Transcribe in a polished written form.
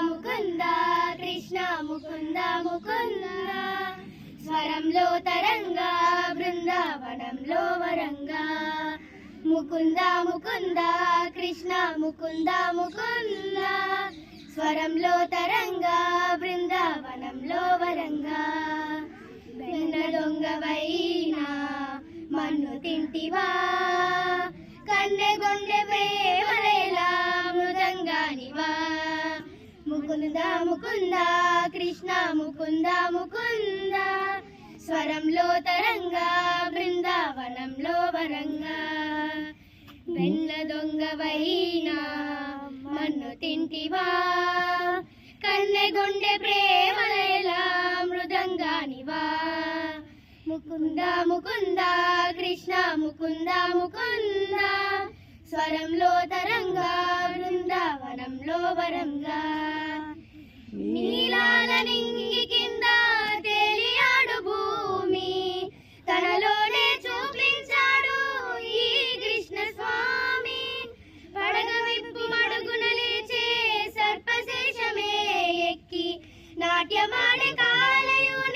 ముకుంద కృష్ణ ముకుంద ముకుంద స్వరంలో తరంగా బృందావనంలో వరంగా ముకుంద ముకుంద కృష్ణ ముకుంద ముకుంద స్వరంలో తరంగా బృందావనంలో వరంగా వెన్న దొంగవైనా మన్ను తింటివా కన్నె గొండె ప్రేమలేలా మృదంగానివా ముకుంద ముకుంద కృష్ణ ముకుంద ముకుంద స్వరంలో తరంగా బృందావనంలో వరంగా వెన్న దొంగవైనా మన్ను తింటివా కన్నె గొండె ప్రేమలేలా మృదంగానివా ముకుంద ముకుంద కృష్ణ ముకుంద ముకుంద స్వరంలో తరంగా బృందావనంలో వరంగా